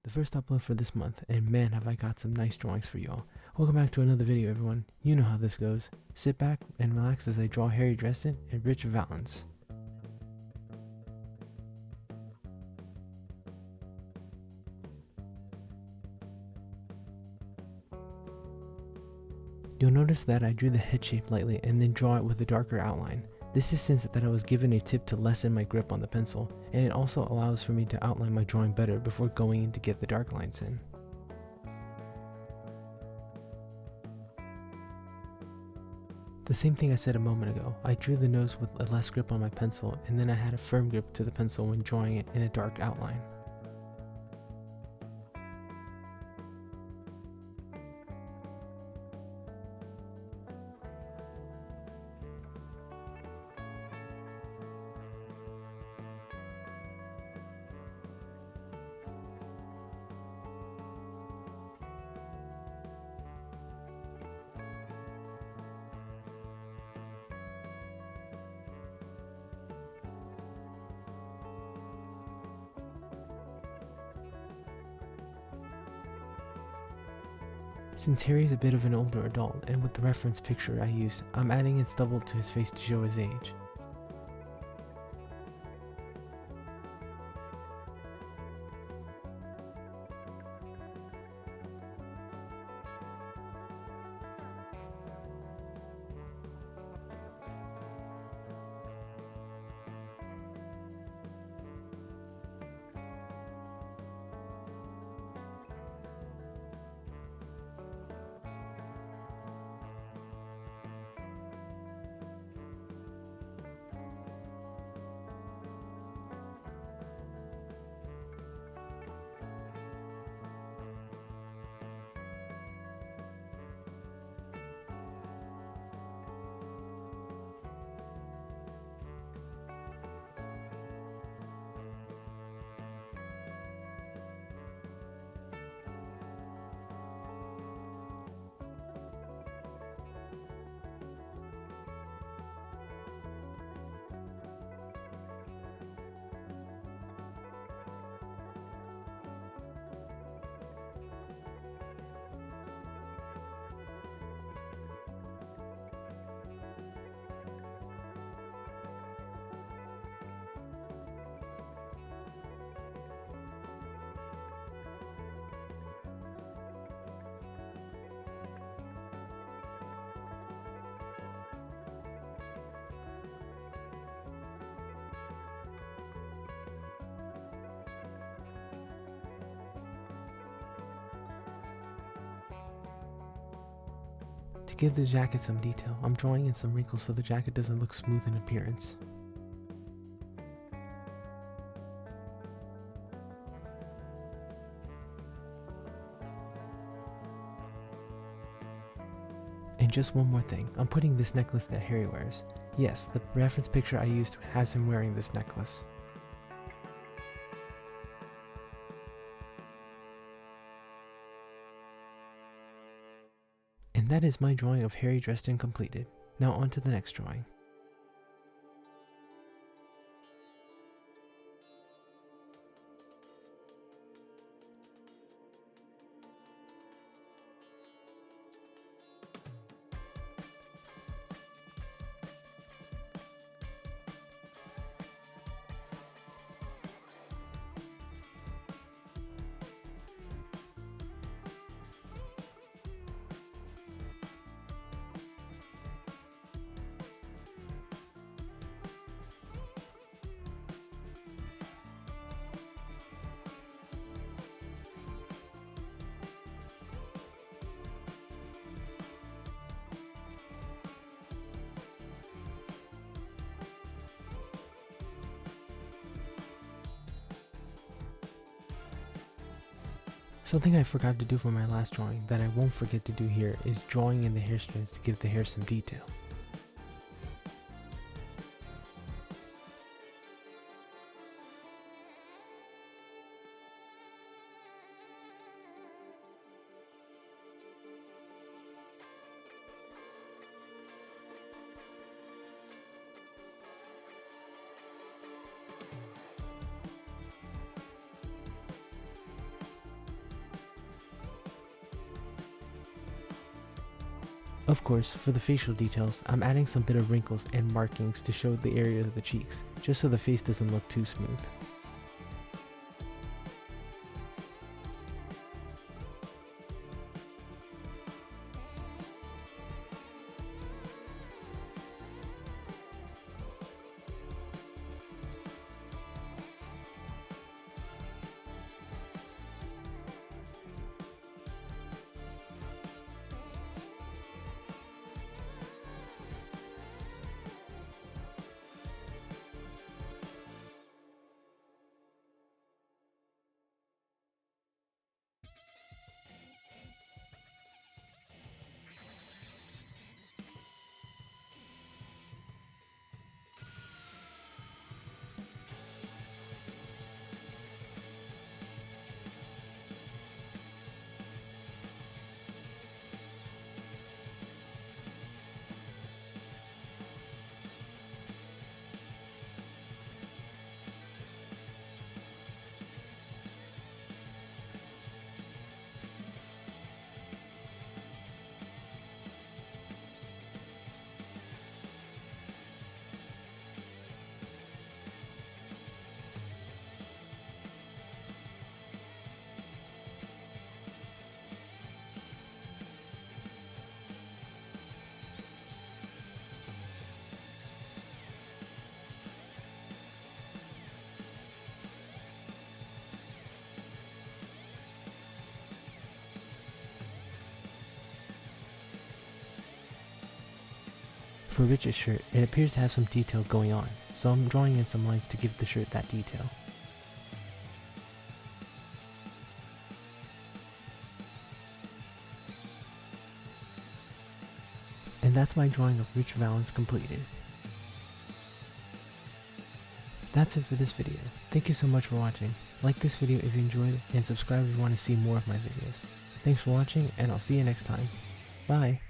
The first upload for this month, and man have I got some nice drawings for y'all. Welcome back to another video, everyone. You know how this goes. Sit back and relax as I draw Harry Dresden and Ritchie Valens. You'll notice that I drew the head shape lightly and then draw it with a darker outline. This is since that I was given a tip to lessen my grip on the pencil, and it also allows for me to outline my drawing better before going in to get the dark lines in. The same thing I said a moment ago, I drew the nose with a less grip on my pencil, and then I had a firm grip to the pencil when drawing it in a dark outline. Since Harry is a bit of an older adult, and with the reference picture I used, I'm adding in stubble to his face to show his age. To give the jacket some detail, I'm drawing in some wrinkles so the jacket doesn't look smooth in appearance. And just one more thing, I'm putting this necklace that Harry wears. Yes, the reference picture I used has him wearing this necklace. And that is my drawing of Harry Dresden completed. Now on to the next drawing. Something I forgot to do for my last drawing that I won't forget to do here is drawing in the hair strands to give the hair some detail. Of course, for the facial details, I'm adding some bit of wrinkles and markings to show the area of the cheeks, just so the face doesn't look too smooth. For Ritchie's shirt, it appears to have some detail going on, so I'm drawing in some lines to give the shirt that detail. And that's my drawing of Rich Valens completed. That's it for this video. Thank you so much for watching. Like this video if you enjoyed it, and subscribe if you want to see more of my videos. Thanks for watching, and I'll see you next time. Bye!